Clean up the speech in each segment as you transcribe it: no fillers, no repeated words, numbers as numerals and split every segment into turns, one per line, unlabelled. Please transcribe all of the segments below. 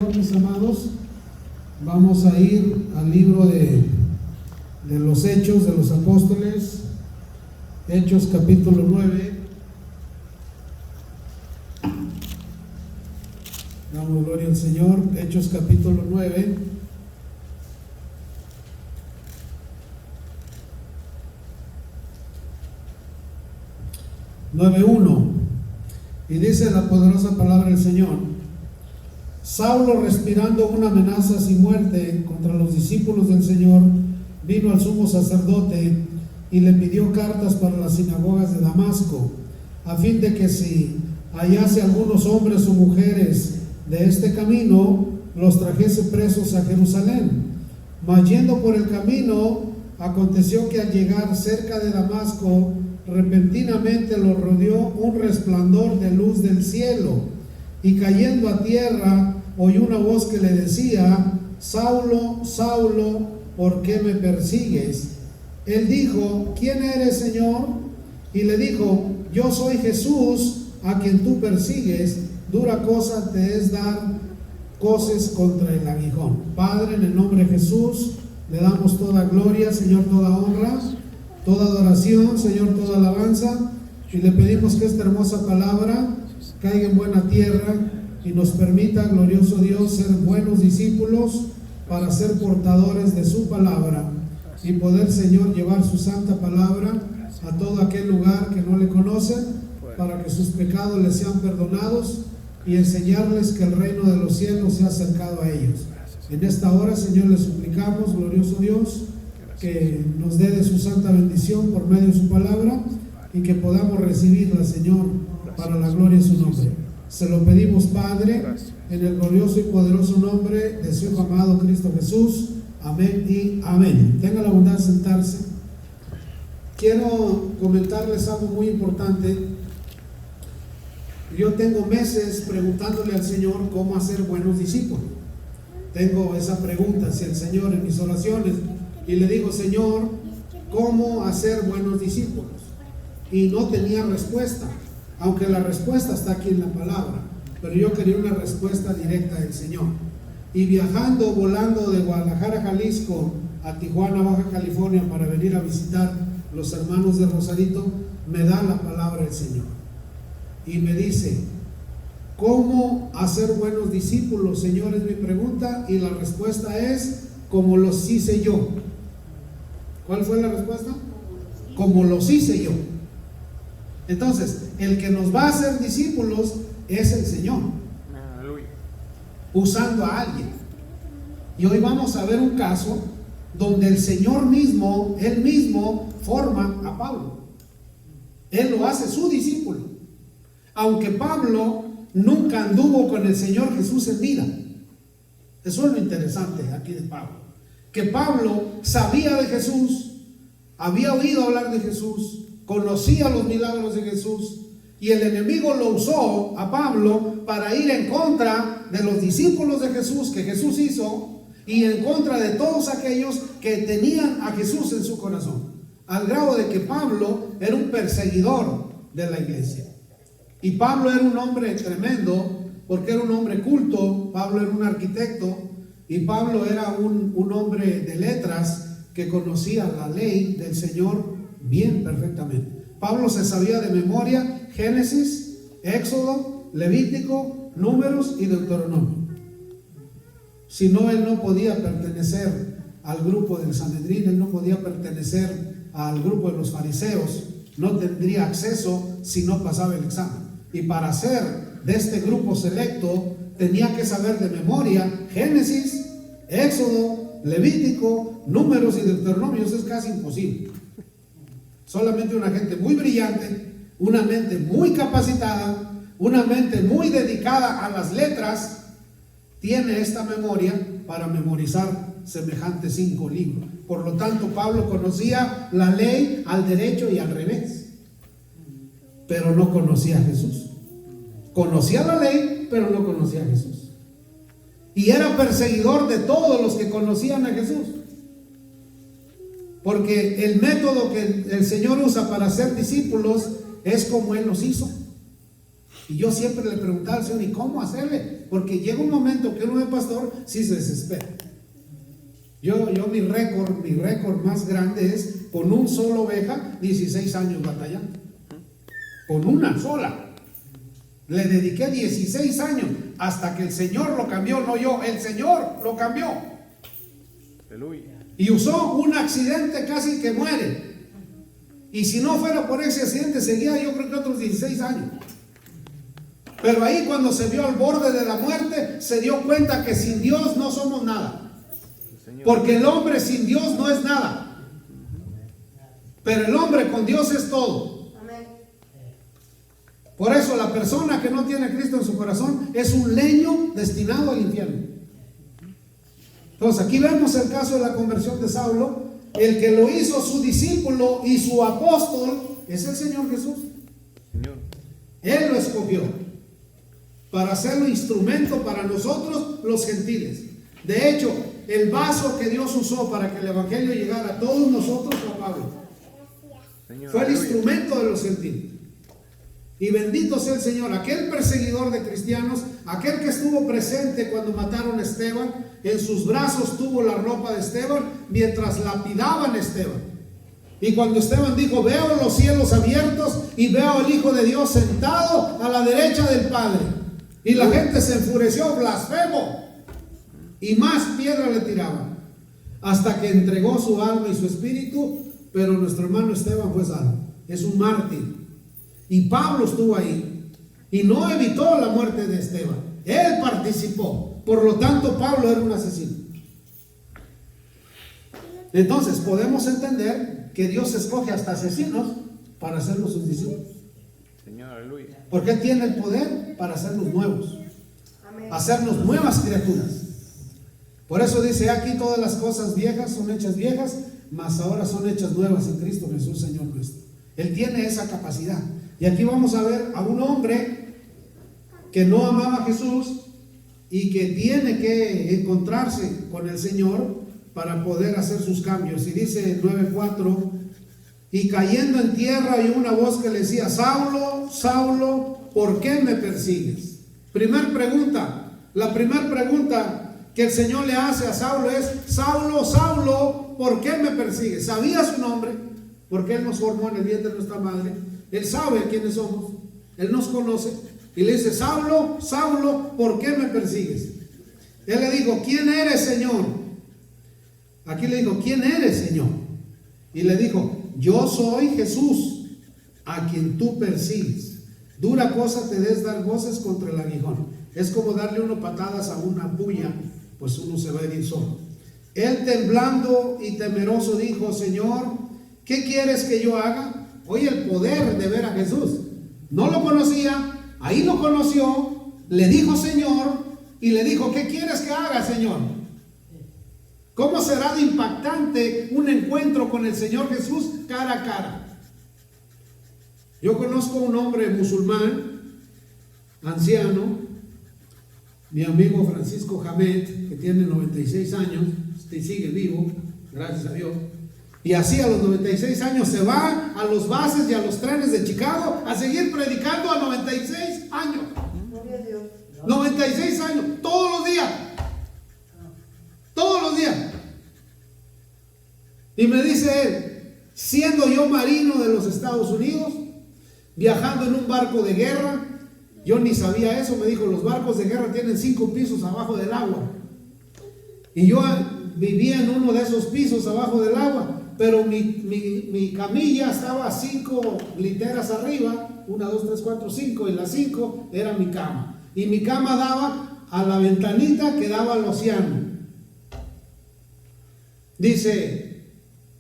Señor, mis amados, vamos a ir al libro de los Hechos de los Apóstoles, Hechos capítulo 9. Damos gloria al Señor. Hechos capítulo 9. Y dice la poderosa palabra del Señor: Saulo, respirando una amenaza sin muerte contra los discípulos del Señor, vino al sumo sacerdote y le pidió cartas para las sinagogas de Damasco, a fin de que si hallase algunos hombres o mujeres de este camino, los trajese presos a Jerusalén. Mas yendo por el camino, aconteció que al llegar cerca de Damasco, repentinamente lo rodeó un resplandor de luz del cielo, y cayendo a tierra oyó una voz que le decía: Saulo, Saulo, ¿por qué me persigues? Él dijo: ¿quién eres, Señor? Y le dijo: yo soy Jesús, a quien tú persigues. Dura cosa te es dar coces contra el aguijón. Padre, en el nombre de Jesús, le damos toda gloria, Señor, toda honra, toda adoración, Señor, toda alabanza, y le pedimos que esta hermosa palabra caiga en buena tierra y nos permita, glorioso Dios, ser buenos discípulos para ser portadores de su palabra y poder, Señor, llevar su santa palabra a todo aquel lugar que no le conocen, para que sus pecados les sean perdonados y enseñarles que el reino de los cielos se ha acercado a ellos. En esta hora, Señor, le suplicamos, glorioso Dios, que nos dé de su santa bendición por medio de su palabra y que podamos recibirla, Señor, para la gloria de su nombre. Se lo pedimos, Padre, en el glorioso y poderoso nombre de su Hijo amado Cristo Jesús. Amén y amén. Tenga la bondad de sentarse. Quiero comentarles algo muy importante. Yo tengo meses preguntándole al Señor cómo hacer buenos discípulos. Tengo esa pregunta hacia el Señor en mis oraciones y le digo: Señor, ¿cómo hacer buenos discípulos? Y no tenía respuesta, aunque la respuesta está aquí en la palabra, pero yo quería una respuesta directa del Señor. Y viajando, volando de Guadalajara, Jalisco a Tijuana, Baja California, para venir a visitar los hermanos de Rosarito, me da la palabra del Señor y me dice: ¿cómo hacer buenos discípulos, Señor? Es mi pregunta, y la respuesta es: como los hice yo. ¿Cuál fue la respuesta? Como los hice yo. Entonces, el que nos va a hacer discípulos es el Señor, usando a alguien. Y hoy vamos a ver un caso donde el Señor mismo, Él mismo forma a Pablo. Él lo hace su discípulo, aunque Pablo nunca anduvo con el Señor Jesús en vida. Eso es lo interesante aquí de Pablo, que Pablo sabía de Jesús, había oído hablar de Jesús, conocía los milagros de Jesús, y el enemigo lo usó a Pablo para ir en contra de los discípulos de Jesús que Jesús hizo, y en contra de todos aquellos que tenían a Jesús en su corazón, al grado de que Pablo era un perseguidor de la iglesia. Y Pablo era un hombre tremendo, porque era un hombre culto. Pablo era un arquitecto, y Pablo era un hombre de letras que conocía la ley del Señor bien, perfectamente. Pablo se sabía de memoria Génesis, Éxodo, Levítico, Números y Deuteronomio. Si no, él no podía pertenecer al grupo del Sanedrín, él no podía pertenecer al grupo de los fariseos, no tendría acceso si no pasaba el examen. Y para ser de este grupo selecto, tenía que saber de memoria Génesis, Éxodo, Levítico, Números y Deuteronomio. Eso es casi imposible. Solamente una gente muy brillante, una mente muy capacitada, una mente muy dedicada a las letras, tiene esta memoria para memorizar semejantes 5 libros. Por lo tanto, Pablo conocía la ley al derecho y al revés, pero no conocía a Jesús. Conocía la ley, pero no conocía a Jesús. Y era perseguidor de todos los que conocían a Jesús, porque el método que el Señor usa para ser discípulos es como Él los hizo. Y yo siempre le preguntaba al Señor, ¿y cómo hacerle? Porque llega un momento que uno de pastor sí se desespera. Yo mi récord más grande es con un solo oveja, 16 años batallando. Con una sola. Le dediqué 16 años hasta que el Señor lo cambió, no yo, el Señor lo cambió.
Aleluya.
Y usó un accidente casi que muere. Y si no fuera por ese accidente, seguía yo creo que otros 16 años. Pero ahí cuando se vio al borde de la muerte, se dio cuenta que sin Dios no somos nada. Porque el hombre sin Dios no es nada. Pero el hombre con Dios es todo. Por eso la persona que no tiene a Cristo en su corazón es un leño destinado al infierno. Entonces aquí vemos el caso de la conversión de Saulo. El que lo hizo su discípulo y su apóstol es el Señor Jesús.
Señor.
Él lo escogió para hacerlo instrumento para nosotros los gentiles. De hecho, el vaso que Dios usó para que el evangelio llegara a todos nosotros fue Pablo.
Señor,
Fue el
aleluya.
instrumento de los gentiles. Y bendito sea el Señor, aquel perseguidor de cristianos, aquel que estuvo presente cuando mataron a Esteban, en sus brazos tuvo la ropa de Esteban mientras lapidaban a Esteban. Y cuando Esteban dijo, veo los cielos abiertos y veo al Hijo de Dios sentado a la derecha del Padre. Y la gente se enfureció, blasfemo. Y más piedra le tiraban. Hasta que entregó su alma y su espíritu, pero nuestro hermano Esteban fue salvo. Es un mártir. Y Pablo estuvo ahí. Y no evitó la muerte de Esteban. Él participó. Por lo tanto, Pablo era un asesino. Entonces, podemos entender que Dios escoge hasta asesinos para hacerlos sus discípulos.
Señor, aleluya.
Porque Él tiene el poder para hacernos nuevos. Hacernos nuevas criaturas. Por eso dice aquí todas las cosas viejas son hechas viejas, mas ahora son hechas nuevas en Cristo Jesús, Señor nuestro. Él tiene esa capacidad. Y aquí vamos a ver a un hombre que no amaba a Jesús y que tiene que encontrarse con el Señor para poder hacer sus cambios. Y dice el 9:4, y cayendo en tierra oyó una voz que le decía, Saulo, Saulo, ¿por qué me persigues? La primera pregunta que el Señor le hace a Saulo es, Saulo, Saulo, ¿por qué me persigues? ¿Sabía su nombre? Porque Él nos formó en el vientre de nuestra madre. Él sabe quiénes somos. Él nos conoce. Y le dice, Saulo, Saulo, ¿por qué me persigues? Él le dijo, ¿quién eres, Señor? Aquí le dijo, ¿quién eres, Señor? Y le dijo, yo soy Jesús, a quien tú persigues. Dura cosa te des dar voces contra el aguijón. Es como darle uno patadas a una puya, pues uno se va a ir solo. Él temblando y temeroso dijo, Señor, ¿qué quieres que yo haga? Oye, el poder de ver a Jesús. No lo conocía, ahí lo conoció, le dijo Señor y le dijo, ¿qué quieres que haga, Señor? ¿Cómo será de impactante un encuentro con el Señor Jesús cara a cara? Yo conozco un hombre musulmán, anciano, mi amigo Francisco Jamet, que tiene 96 años, y sigue vivo, gracias a Dios. Y así a los 96 años se va a los buses y a los trenes de Chicago a seguir predicando a 96 años. 96 años, todos los días. Todos los días. Y me dice él, siendo yo marino de los Estados Unidos, viajando en un barco de guerra, yo ni sabía eso, me dijo, los barcos de guerra tienen 5 pisos abajo del agua. Y yo vivía en uno de esos pisos abajo del agua. Pero mi camilla estaba a 5 literas arriba, 1, 2, 3, 4, 5, y las 5 era mi cama. Y mi cama daba a la ventanita que daba al océano. Dice,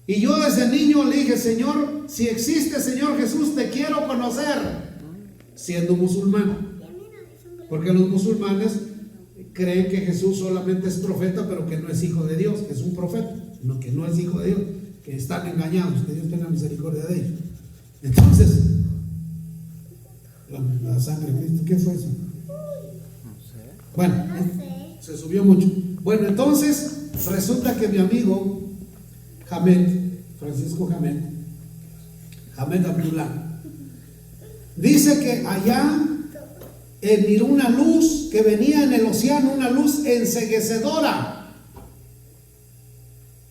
y yo desde niño le dije, Señor, si existe Señor Jesús, te quiero conocer, siendo musulmán. Porque los musulmanes creen que Jesús solamente es profeta, pero que no es hijo de Dios, que es un profeta, no, que no es hijo de Dios. Que están engañados, que Dios tenga misericordia de ellos. Entonces, la sangre de Cristo, ¿qué fue eso?
No sé.
Bueno, se subió mucho. Bueno, entonces resulta que mi amigo Jamet, Francisco Jamet Abdullah, dice que allá miró una luz que venía en el océano, una luz enceguecedora.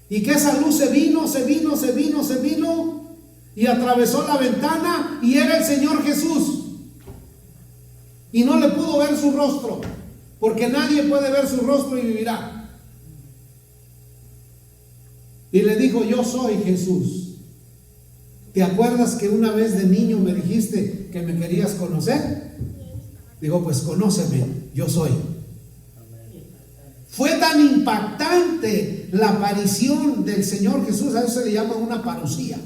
Y que esa luz se vino y atravesó la ventana y era el Señor Jesús. Y no le pudo ver su rostro, porque nadie puede ver su rostro y vivirá. Y le dijo: yo soy Jesús. ¿Te acuerdas que una vez de niño me dijiste que me querías conocer? Digo: pues conóceme, yo soy. Fue tan impactante la aparición del Señor Jesús, a eso se le llama una parucía.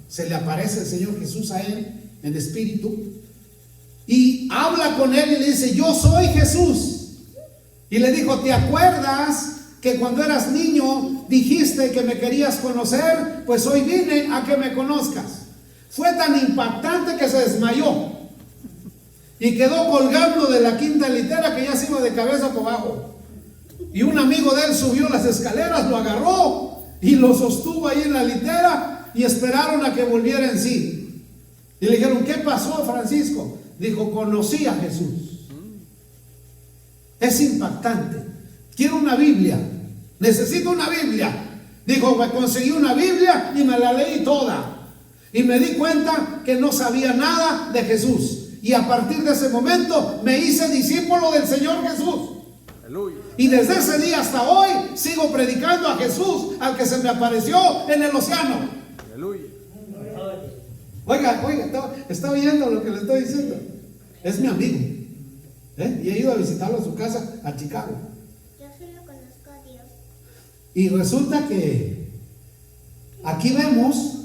Se le aparece el Señor Jesús a él en espíritu y habla con él y le dice: yo soy Jesús. Y le dijo: ¿te acuerdas que cuando eras niño dijiste que me querías conocer? Pues hoy vine a que me conozcas. Fue tan impactante que se desmayó y quedó colgando de la quinta litera, que ya se iba de cabeza por abajo. Y un amigo de él subió las escaleras, lo agarró y lo sostuvo ahí en la litera y esperaron a que volviera en sí. Y le dijeron: ¿qué pasó, Francisco? Dijo: conocí a Jesús. Es impactante. Quiero una Biblia, necesito una Biblia. Dijo: me conseguí una Biblia y me la leí toda. Y me di cuenta que no sabía nada de Jesús. Y a partir de ese momento me hice discípulo del Señor Jesús. Aleluya. Y desde ese día hasta hoy sigo predicando a Jesús, al que se me apareció en el océano. Aleluya. Oiga, está oyendo lo que le estoy diciendo. Es mi amigo. Y he ido a visitarlo a su casa a Chicago.
Yo solo conozco a Dios.
Y resulta que aquí vemos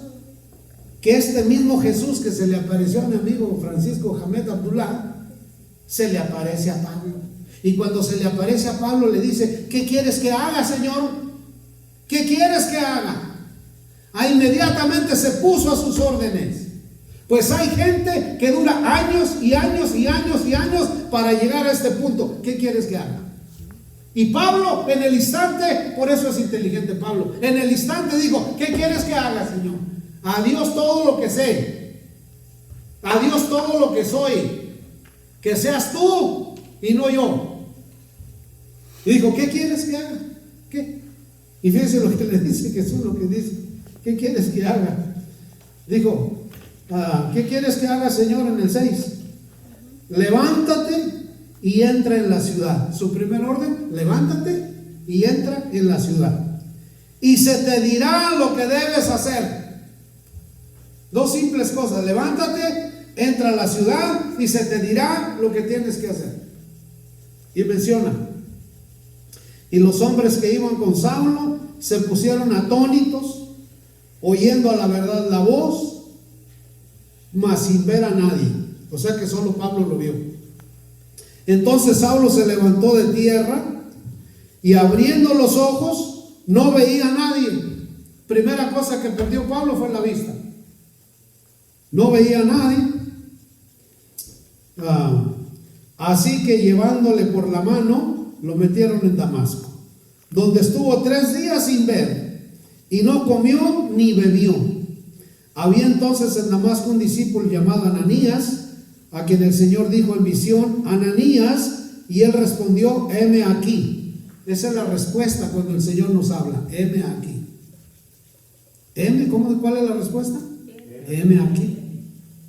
que este mismo Jesús que se le apareció a mi amigo Francisco Hamed Abdullah, se le aparece a Pablo. Y cuando se le aparece a Pablo le dice: ¿qué quieres que haga, Señor? ¿Qué quieres que haga? Inmediatamente se puso a sus órdenes. Pues hay gente que dura años y años y años y años para llegar a este punto. ¿Qué quieres que haga? Y Pablo en el instante, por eso es inteligente Pablo, en el instante dijo: ¿qué quieres que haga, Señor? A Dios todo lo que sé, a Dios todo lo que soy, que seas tú y no yo. Y dijo: ¿qué quieres que haga? ¿Qué? Y fíjense lo que le dice Jesús, lo que dice: ¿qué quieres que haga? Dijo: ¿qué quieres que haga, Señor? En el 6, levántate y entra en la ciudad. Su primer orden: levántate y entra en la ciudad, y se te dirá lo que debes hacer. Dos simples cosas: levántate, entra a la ciudad y se te dirá lo que tienes que hacer. Y menciona: y los hombres que iban con Saulo se pusieron atónitos, oyendo a la verdad la voz, mas sin ver a nadie. O sea que solo Pablo lo vio. Entonces Saulo se levantó de tierra y abriendo los ojos no veía a nadie. Primera cosa que perdió Pablo fue la vista. No veía a nadie. Así que llevándole por la mano lo metieron en Damasco, donde estuvo 3 días sin ver y no comió ni bebió. Había entonces en Damasco un discípulo llamado Ananías, a quien el Señor dijo en visión: Ananías, y él respondió: heme aquí. Esa es la respuesta cuando el Señor nos habla: heme aquí. ¿Heme? ¿Cuál es la respuesta? Heme aquí,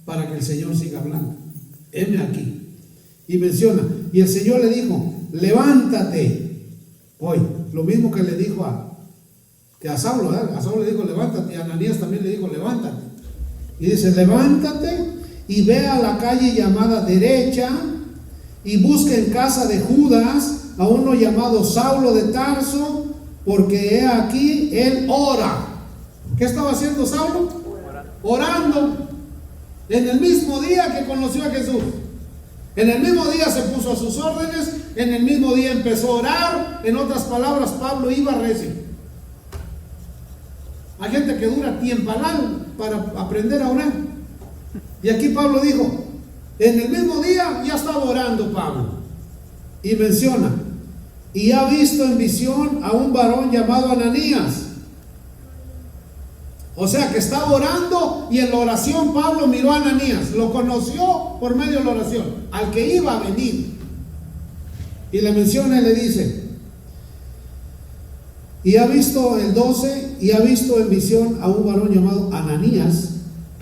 para que el Señor siga hablando. Heme aquí. Y menciona: y el Señor le dijo: levántate. Hoy, lo mismo que le dijo a Saulo, a Saulo le dijo: levántate, y a Ananías también le dijo: levántate. Y dice: levántate y ve a la calle llamada derecha y busca en casa de Judas a uno llamado Saulo de Tarso, porque he aquí él ora. ¿Qué estaba haciendo Saulo? Orando. En el mismo día que conoció a Jesús, en el mismo día se puso a sus órdenes, en el mismo día empezó a orar. En otras palabras, Pablo iba recio. Hay gente que dura tiempalal para aprender a orar. Y aquí Pablo dijo: en el mismo día ya estaba orando Pablo. Y menciona: y ha visto en visión a un varón llamado Ananías. O sea que estaba orando y en la oración Pablo miró a Ananías, lo conoció por medio de la oración, al que iba a venir. Y le menciona y le dice, y ha visto el 12, y ha visto en visión a un varón llamado Ananías,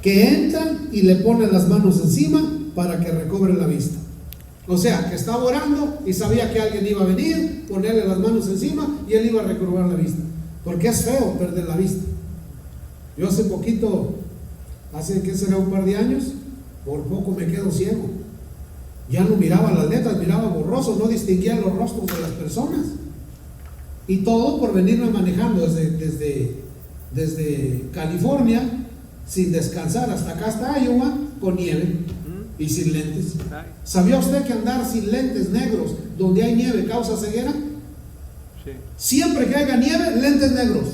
que entra y le pone las manos encima para que recobre la vista. O sea, que estaba orando y sabía que alguien iba a venir, ponerle las manos encima y él iba a recobrar la vista. Porque es feo perder la vista. Yo hace poquito, hace que será un par de años, por poco me quedo ciego. Ya no miraba las letras, miraba borroso, no distinguía los rostros de las personas. Y todo por venirme manejando desde California, sin descansar, hasta acá, hasta Iowa, con nieve y sin lentes. ¿Sabía usted que andar sin lentes negros donde hay nieve causa ceguera?
Sí.
Siempre que haya nieve, lentes negros.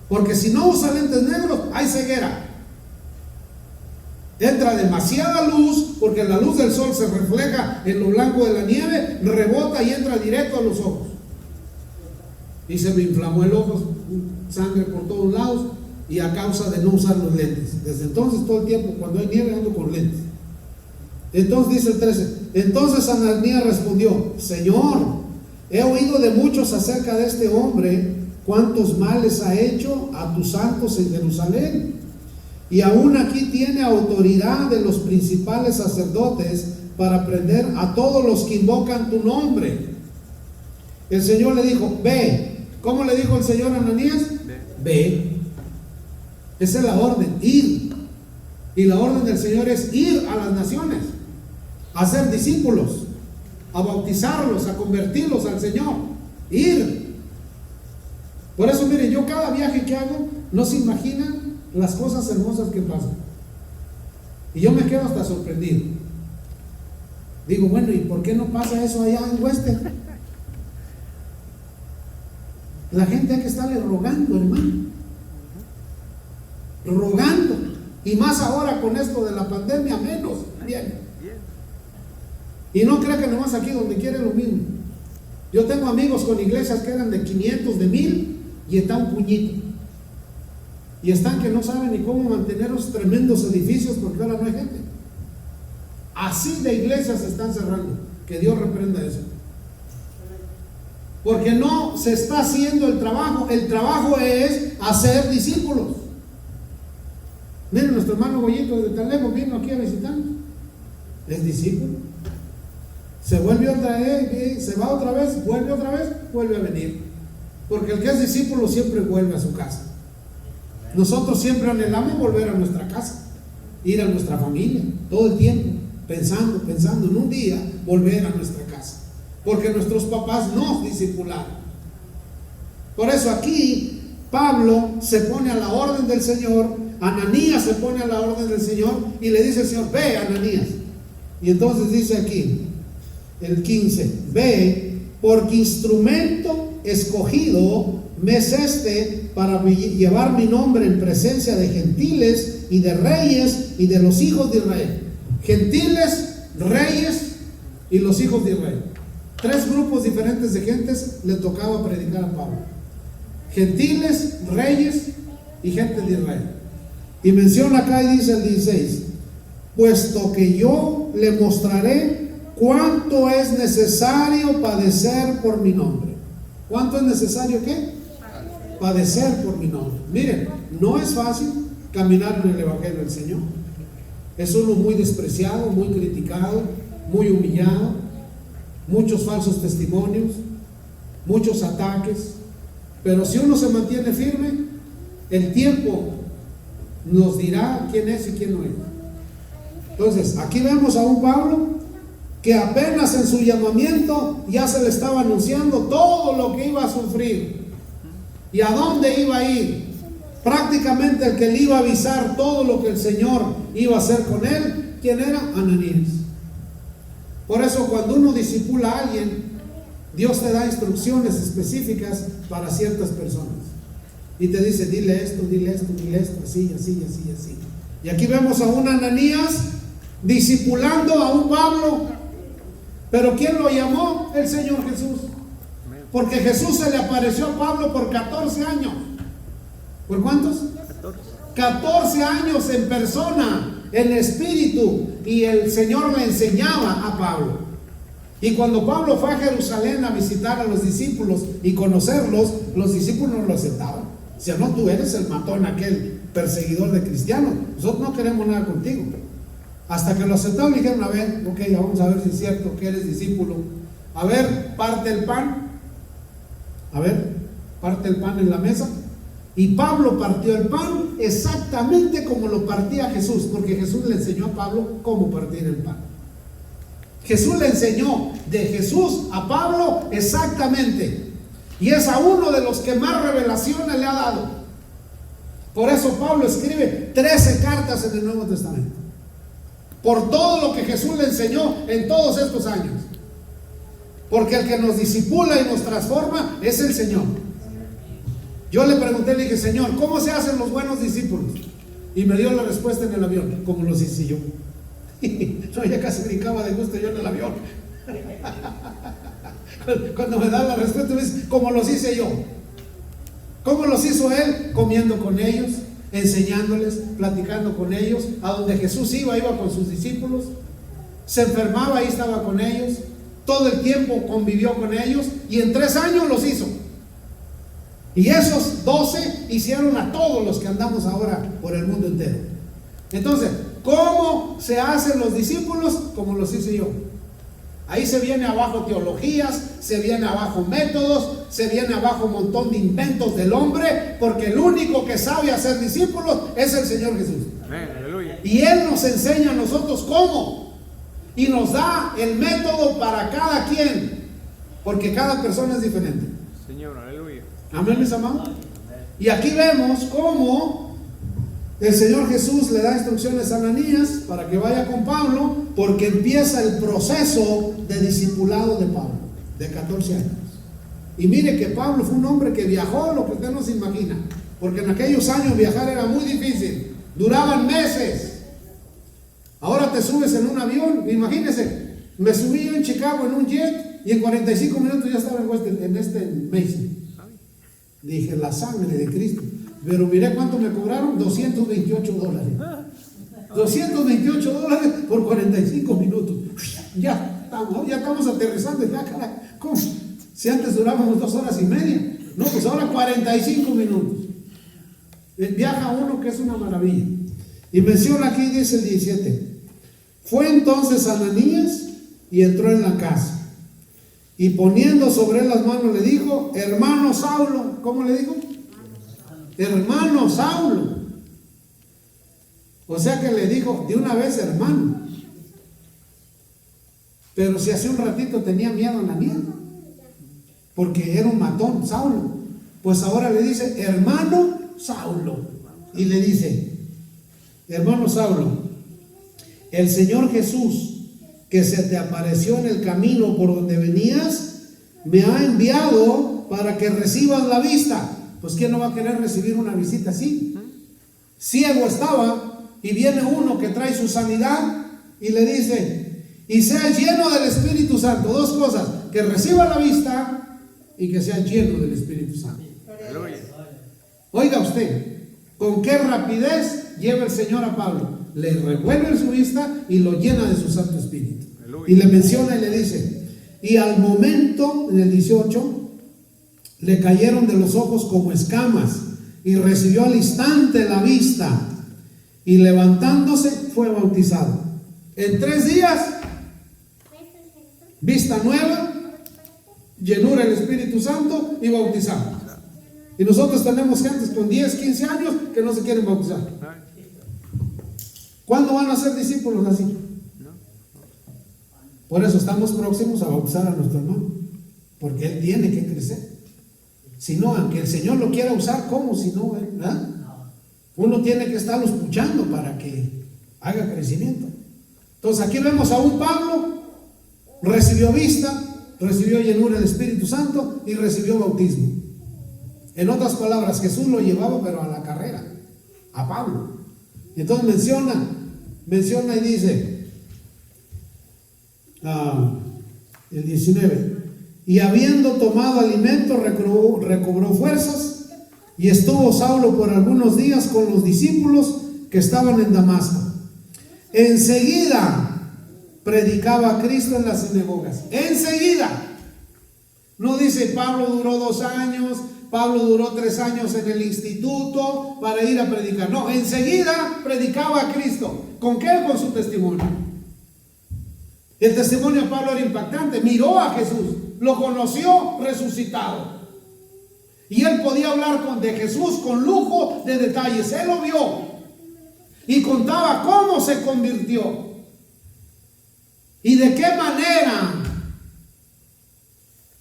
Porque si no usa lentes negros, hay ceguera. Entra demasiada luz, porque la luz del sol se refleja en lo blanco de la nieve, rebota y entra directo a los ojos. Y se me inflamó el ojo, sangre por todos lados, y a causa de no usar los lentes. Desde entonces, todo el tiempo, cuando hay nieve, ando con lentes. Entonces dice el 13, entonces Ananías respondió, Señor, he oído de muchos acerca de este hombre, cuántos males ha hecho a tus santos en Jerusalén, y aún aquí tiene autoridad de los principales sacerdotes para prender a todos los que invocan tu nombre. El Señor le dijo, ve. ¿Cómo le dijo el Señor a Ananías? Ve. Esa es la orden, ir. Y la orden del Señor es ir a las naciones, a ser discípulos, a bautizarlos, a convertirlos al Señor. Ir. Por eso, miren, yo cada viaje que hago, no se imaginan las cosas hermosas que pasan. Y yo me quedo hasta sorprendido. Digo, bueno, ¿y por qué no pasa eso allá en Western? La gente hay que estarle rogando, hermano. Rogando. Y más ahora con esto de la pandemia, menos. Bien. Y no crea que nomás aquí donde quiere lo mismo. Yo tengo amigos con iglesias que eran de 500, de 1000 y está un puñito. Y están que no saben ni cómo mantener los tremendos edificios porque ahora no hay gente. Así de iglesias se están cerrando. Que Dios reprenda eso. Porque no se está haciendo el trabajo. El trabajo es hacer discípulos. Miren, nuestro hermano Goyito desde tan lejos vino aquí a visitarnos. Es discípulo. Se vuelve otra vez, se va otra vez, vuelve a venir. Porque el que es discípulo siempre vuelve a su casa. Nosotros siempre anhelamos volver a nuestra casa, ir a nuestra familia, todo el tiempo, pensando en un día volver a nuestra casa. Porque nuestros papás nos discipularon. Por eso aquí Pablo se pone a la orden del Señor, Ananías se pone a la orden del Señor y le dice al Señor, ve Ananías. Y entonces dice aquí, el 15, ve, porque instrumento escogido me es este para llevar mi nombre en presencia de gentiles y de reyes y de los hijos de Israel. Gentiles, reyes y los hijos de Israel. 3 grupos diferentes de gentes le tocaba predicar a Pablo: gentiles, reyes y gente de Israel. Y menciona acá y dice el 16, puesto que yo le mostraré cuánto es necesario padecer por mi nombre. ¿Cuánto es necesario qué? Padecer por mi nombre. Miren, no es fácil caminar en el Evangelio del Señor. Es uno muy despreciado, muy criticado, muy humillado, muchos falsos testimonios, muchos ataques. Pero si uno se mantiene firme, el tiempo nos dirá quién es y quién no es. Entonces, aquí vemos a un Pablo que apenas en su llamamiento ya se le estaba anunciando todo lo que iba a sufrir y a dónde iba a ir. Prácticamente el que le iba a avisar todo lo que el Señor iba a hacer con él, ¿quién era? Ananías. Por eso cuando uno discipula a alguien, Dios te da instrucciones específicas para ciertas personas y te dice, dile esto, así, así, así, así. Y aquí vemos a un Ananías discipulando a un Pablo. Pero ¿quién lo llamó? El Señor Jesús. Porque Jesús se le apareció a Pablo por 14 años. ¿Por cuántos? 14 años en persona, en espíritu, y el Señor le enseñaba a Pablo. Y cuando Pablo fue a Jerusalén a visitar a los discípulos y conocerlos, los discípulos no lo aceptaban. Decían, no, tú eres el matón, aquel perseguidor de cristianos, nosotros no queremos nada contigo. Hasta que lo aceptaron y dijeron, a ver, ok, vamos a ver si es cierto que eres discípulo. A ver, parte el pan. A ver, parte el pan en la mesa. Y Pablo partió el pan exactamente como lo partía Jesús, porque Jesús le enseñó a Pablo cómo partir el pan. Jesús le enseñó de Jesús a Pablo exactamente. Y es a uno de los que más revelaciones le ha dado. Por eso Pablo escribe 13 cartas en el Nuevo Testamento. Por todo lo que Jesús le enseñó en todos estos años. Porque el que nos discipula y nos transforma es el Señor. Yo le pregunté, le dije, Señor, ¿cómo se hacen los buenos discípulos? Y me dio la respuesta en el avión, como los hice yo. Yo ya casi brincaba de gusto yo en el avión. Cuando me da la respuesta me dice, como los hice yo. ¿Cómo los hizo él? Comiendo con ellos, enseñándoles, platicando con ellos. A donde Jesús iba con sus discípulos. Se enfermaba, ahí estaba con ellos. Todo el tiempo convivió con ellos. Y en 3 años los hizo. Y esos 12 hicieron a todos los que andamos ahora por el mundo entero. Entonces, ¿cómo se hacen los discípulos? Como los hice yo. Ahí se viene abajo teologías, se viene abajo métodos, se viene abajo un montón de inventos del hombre, porque el único que sabe hacer discípulos es el Señor Jesús.
Amén, aleluya.
Y Él nos enseña a nosotros cómo. Y nos da el método para cada quien, porque cada persona es diferente.
Señor, aleluya.
Amén, mis amados. Y aquí vemos cómo el Señor Jesús le da instrucciones a Ananías para que vaya con Pablo, porque empieza el proceso de discipulado de Pablo, de 14 años. Y mire que Pablo fue un hombre que viajó lo que usted no se imagina, porque en aquellos años viajar era muy difícil, duraban meses. Ahora te subes en un avión, imagínese, me subí yo en Chicago en un jet y en 45 minutos ya estaba en Mason. Dije, la sangre de Cristo. Pero miré cuánto me cobraron, $228. $228 por 45 minutos. Ya estamos aterrizando. Ya, caray, ¿cómo? Si antes durábamos 2 horas y media. No, pues ahora 45 minutos. Viaja uno que es una maravilla. Y menciona aquí, dice el 17. Fue entonces Ananías y entró en la casa. Y poniendo sobre él las manos le dijo, hermano Saulo. ¿Cómo le dijo? Hermano Saulo. O sea que le dijo de una vez hermano. Pero si hace un ratito tenía miedo a Ananías, porque era un matón, Saulo. Pues ahora le dice hermano Saulo. Y le dice, hermano Saulo, el Señor Jesús que se te apareció en el camino por donde venías, me ha enviado para que recibas la vista. Pues ¿quién no va a querer recibir una visita así? Ciego estaba y viene uno que trae su sanidad y le dice, y sea lleno del Espíritu Santo. 2 cosas, que reciba la vista y que sea lleno del Espíritu Santo.
Aleluya.
Oiga usted, con qué rapidez lleva el Señor a Pablo. Le revuelve su vista y lo llena de su Santo Espíritu.
Aleluya.
Y le menciona y le dice, y al momento, en el 18, le cayeron de los ojos como escamas y recibió al instante la vista y levantándose fue bautizado. En 3 días, vista nueva, llenura del Espíritu Santo y bautizado. Y nosotros tenemos gentes con 10, 15 años que no se quieren bautizar. ¿Cuándo van a ser discípulos así? Por eso estamos próximos a bautizar a nuestro hermano, porque él tiene que crecer. Si no, aunque el Señor lo quiera usar, ¿cómo? Si no, ¿verdad? Uno tiene que estarlo escuchando para que haga crecimiento. Entonces aquí vemos a un Pablo, recibió vista, recibió llenura del Espíritu Santo y recibió bautismo. En otras palabras, Jesús lo llevaba pero a la carrera, a Pablo. Entonces menciona y dice, el 19, y habiendo tomado alimento recobró fuerzas Y estuvo Saulo por algunos días con los discípulos que estaban en Damasco. Enseguida predicaba a Cristo en las sinagogas. Enseguida. No dice Pablo duró 2 años, Pablo duró 3 años en el instituto para ir a predicar. No, enseguida predicaba a Cristo. ¿Con qué? Con su testimonio. El testimonio de Pablo era impactante. Miró a Jesús, lo conoció resucitado. Y él podía hablar de Jesús con lujo de detalles. Él lo vio y contaba cómo se convirtió y de qué manera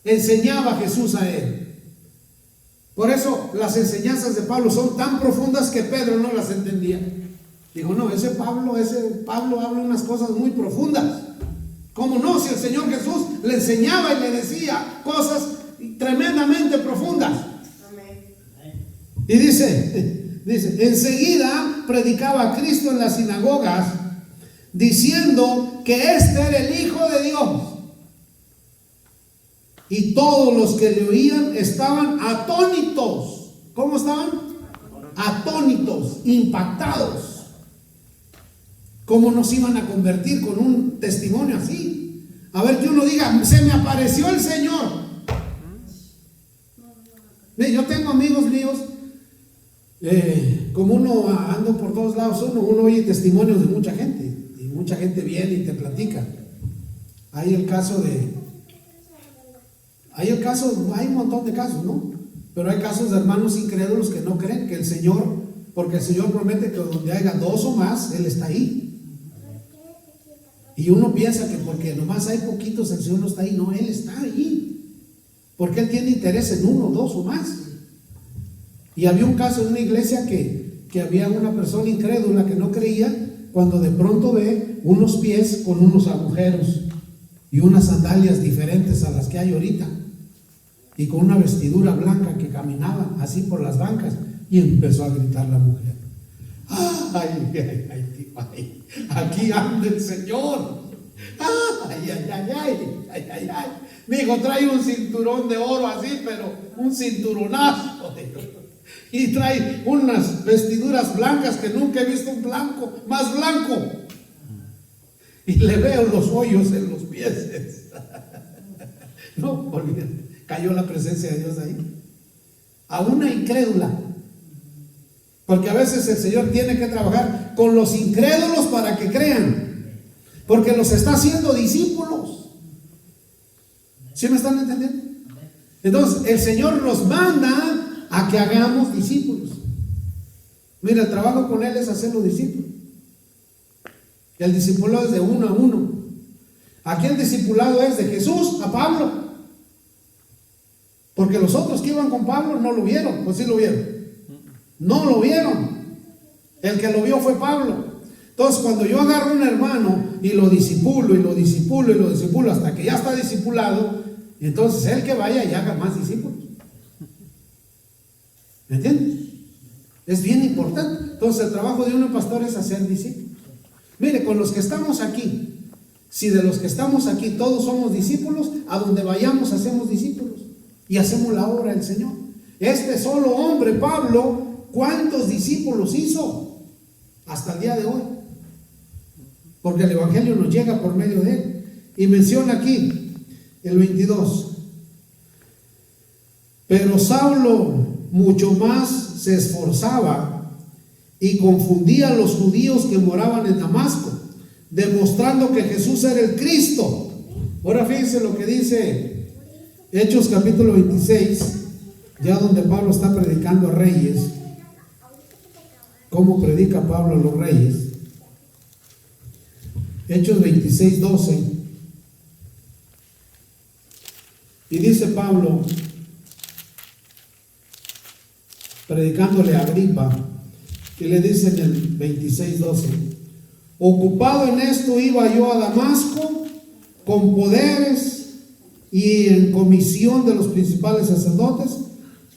enseñaba Jesús a él. Por eso las enseñanzas de Pablo son tan profundas que Pedro no las entendía. Dijo, no, ese Pablo habla unas cosas muy profundas. ¿Cómo no? Si el Señor Jesús le enseñaba y le decía cosas tremendamente profundas. Y dice, enseguida predicaba a Cristo en las sinagogas, diciendo que este era el Hijo de Dios. Y todos los que le oían estaban atónitos. ¿Cómo estaban? Atónitos, impactados. ¿Cómo nos iban a convertir con un testimonio así? A ver, que uno diga, se me apareció el Señor. Yo tengo amigos míos, como uno ando por todos lados, uno oye testimonios de mucha gente, y mucha gente viene y te platica. Hay un montón de casos, ¿no? Pero hay casos de hermanos incrédulos que no creen que el Señor, porque el Señor promete que donde haya 2 o más, Él está ahí. Y uno piensa que porque nomás hay poquitos, el Señor no está ahí. No, Él está ahí, porque Él tiene interés en 1, 2 o más. Y había un caso en una iglesia que había una persona incrédula que no creía, cuando de pronto ve unos pies con unos agujeros y unas sandalias diferentes a las que hay ahorita, y con una vestidura blanca que caminaba así por las bancas, y empezó a gritar la mujer: ay, aquí anda el Señor. Ay. Dijo, trae un cinturón de oro así, pero un cinturonazo. Y trae unas vestiduras blancas que nunca he visto un blanco, más blanco. Y le veo los hoyos en los pies. No, olvídate, cayó la presencia de Dios ahí. A una incrédula. Porque a veces el Señor tiene que trabajar con los incrédulos para que crean, porque los está haciendo discípulos. ¿Sí me están entendiendo? Entonces el Señor nos manda a que hagamos discípulos. Mira, el trabajo con Él es hacerlo discípulos. El discipulado es de 1 a 1. Aquí el discipulado es de Jesús a Pablo, porque los otros que iban con Pablo no lo vieron. ¿O sí lo vieron? No lo vieron. El que lo vio fue Pablo. Entonces, cuando yo agarro a un hermano y lo discipulo hasta que ya está discipulado, entonces él que vaya y haga más discípulos. ¿Me entiendes? Es bien importante. Entonces, el trabajo de un pastor es hacer discípulos. Mire, con los que estamos aquí, si de los que estamos aquí todos somos discípulos, a donde vayamos hacemos discípulos y hacemos la obra del Señor. Este solo hombre, Pablo, ¿cuántos discípulos hizo hasta el día de hoy? Porque el Evangelio nos llega por medio de él. Y menciona aquí el 22: pero Saulo mucho más se esforzaba y confundía a los judíos que moraban en Damasco, demostrando que Jesús era el Cristo. Ahora fíjense lo que dice Hechos capítulo 26, ya donde Pablo está predicando a reyes. ¿Cómo predica Pablo a los reyes? Hechos 26, 12. Y dice Pablo, predicándole a Agripa, y le dice en el 26, 12: ocupado en esto iba yo a Damasco con poderes y en comisión de los principales sacerdotes,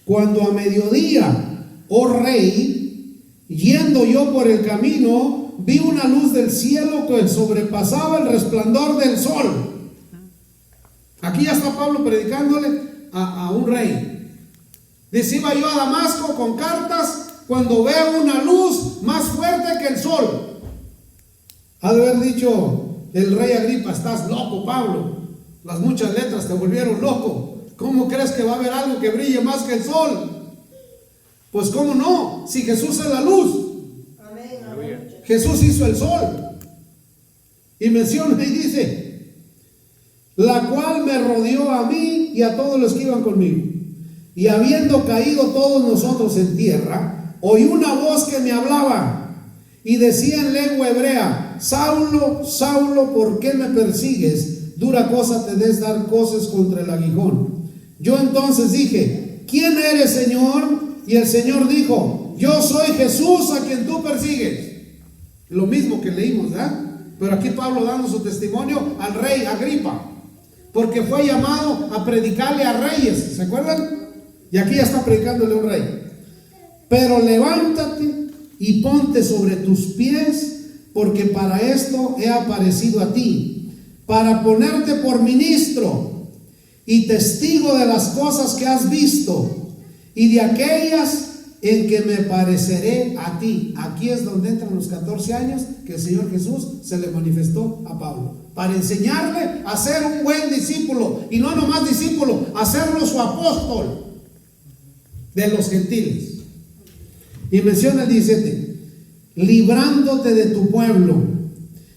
cuando a mediodía, oh rey, yendo yo por el camino, vi una luz del cielo que sobrepasaba el resplandor del sol. Aquí ya está Pablo predicándole a un rey. Dice, iba yo a Damasco con cartas cuando veo una luz más fuerte que el sol. Ha de haber dicho el rey Agripa, estás loco, Pablo. Las muchas letras te volvieron loco. ¿Cómo crees que va a haber algo que brille más que el sol? Pues cómo no, si Jesús es la luz.
Aleluya.
Jesús hizo el sol. Y menciona y dice, la cual me rodeó a mí y a todos los que iban conmigo. Y habiendo caído todos nosotros en tierra, oí una voz que me hablaba y decía en lengua hebrea, Saulo, Saulo, ¿por qué me persigues? Dura cosa te des dar coces contra el aguijón. Yo entonces dije, ¿quién eres, Señor? Y el Señor dijo, yo soy Jesús a quien tú persigues. Lo mismo que leímos, ¿verdad? Pero aquí Pablo dando su testimonio al rey Agripa, porque fue llamado a predicarle a reyes, ¿se acuerdan? Y aquí ya está predicándole a un rey. Pero levántate y ponte sobre tus pies, porque para esto he aparecido a ti, para ponerte por ministro y testigo de las cosas que has visto y de aquellas en que me pareceré a ti. Aquí es donde entran los 14 años que el Señor Jesús se le manifestó a Pablo, para enseñarle a ser un buen discípulo, y no nomás discípulo, hacerlo su apóstol de los gentiles. Y menciona el 17, librándote de tu pueblo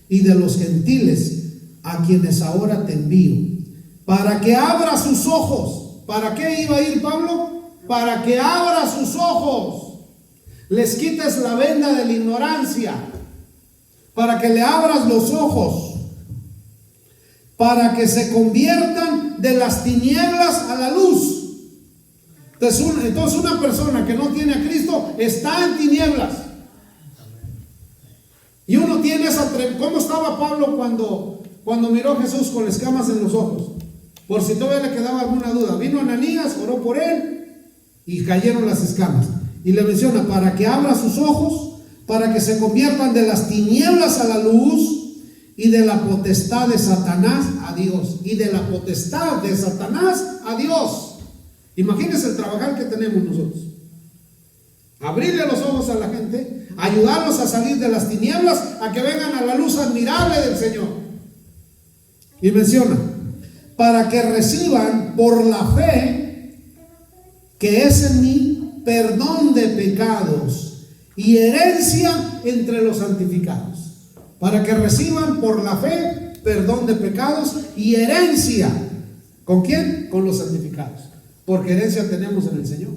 y de los gentiles a quienes ahora te envío, para que abra sus ojos. ¿Para qué iba a ir Pablo? Para que abra sus ojos, les quites la venda de la ignorancia, para que le abras los ojos, para que se conviertan de las tinieblas a la luz. Entonces una persona que no tiene a Cristo está en tinieblas. Y uno tiene esa... ¿Cómo estaba Pablo cuando miró a Jesús con escamas en los ojos? Por si todavía le quedaba alguna duda. Vino Ananías, oró por él y cayeron las escamas. Y le menciona, para que abra sus ojos, para que se conviertan de las tinieblas a la luz y de la potestad de Satanás a Dios. Y de la potestad de Satanás a Dios. Imagínense el trabajar que tenemos nosotros. Abrirle los ojos a la gente, ayudarlos a salir de las tinieblas, a que vengan a la luz admirable del Señor. Y menciona, para que reciban por la fe que es en mí perdón de pecados y herencia entre los santificados. Para que reciban por la fe perdón de pecados y herencia. ¿Con quién? Con los santificados. Porque herencia tenemos en el Señor.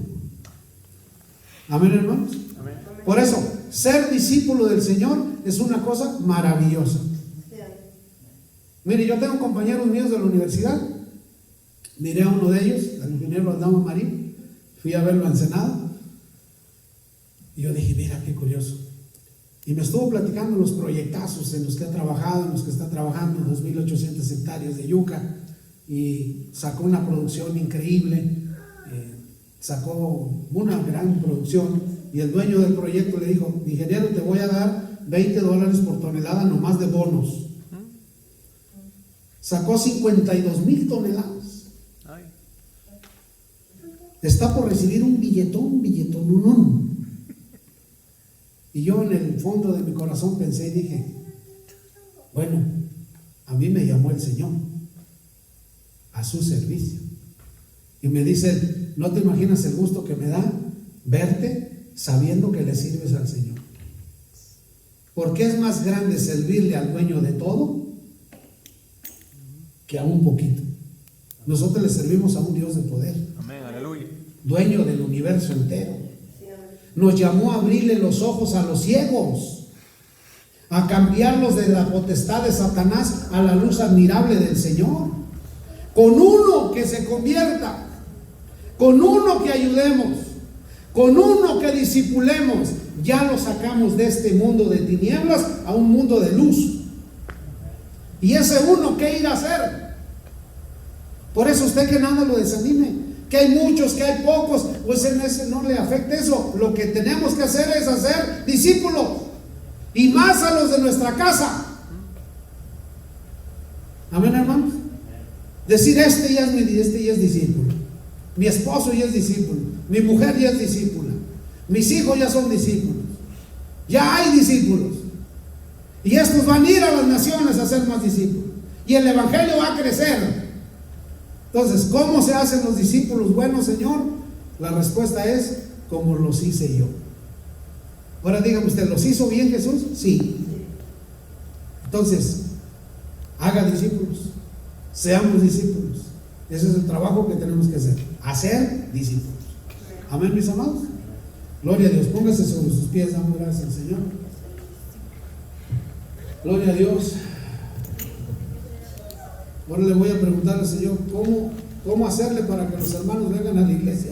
Amén, hermanos.
Amén.
Por eso, ser discípulo del Señor es una cosa maravillosa. Mire, yo tengo compañeros míos de la universidad. Miré a uno de ellos, el ingeniero Aldama Marín. Fui a verlo a Ensenada. Y yo dije, mira qué curioso. Y me estuvo platicando los proyectazos en los que ha trabajado, en los que está trabajando, 2.800 hectáreas de yuca. Y sacó una producción increíble. Sacó una gran producción. Y el dueño del proyecto le dijo, ingeniero, te voy a dar $20 por tonelada nomás de bonos. Sacó 52,000 toneladas.
Ay.
Está por recibir un billetón. Y yo en el fondo de mi corazón pensé y dije, bueno, a mí me llamó el Señor a su servicio. Y me dice, no te imaginas el gusto que me da verte sabiendo que le sirves al Señor. Porque es más grande servirle al dueño de todo que a un poquito. Nosotros le servimos a un Dios de poder.
Amén, aleluya.
Dueño del universo entero. Nos llamó a abrirle los ojos a los ciegos, a cambiarlos de la potestad de Satanás a la luz admirable del Señor. Con uno que se convierta, con uno que ayudemos, con uno que discipulemos, ya lo sacamos de este mundo de tinieblas a un mundo de luz. Y ese uno, ¿qué ir a hacer? Por eso usted que nada lo desanime, que hay muchos, que hay pocos, pues en ese no le afecta eso. Lo que tenemos que hacer es hacer discípulos, y más a los de nuestra casa. Amén, hermanos. Decir, este ya es discípulo. Mi esposo ya es discípulo. Mi mujer ya es discípula. Mis hijos ya son discípulos. Ya hay discípulos. Y estos van a ir a las naciones a ser más discípulos. Y el evangelio va a crecer. Entonces, ¿cómo se hacen los discípulos buenos, Señor? La respuesta es, como los hice yo. Ahora dígame usted, ¿los hizo bien Jesús? Sí. Entonces, haga discípulos. Seamos discípulos. Ese es el trabajo que tenemos que hacer. Hacer discípulos. Amén, mis amados. Gloria a Dios. Póngase sobre sus pies. Damos gracias al Señor. Gloria a Dios. Ahora le voy a preguntar al Señor cómo hacerle para que los hermanos vengan a la iglesia.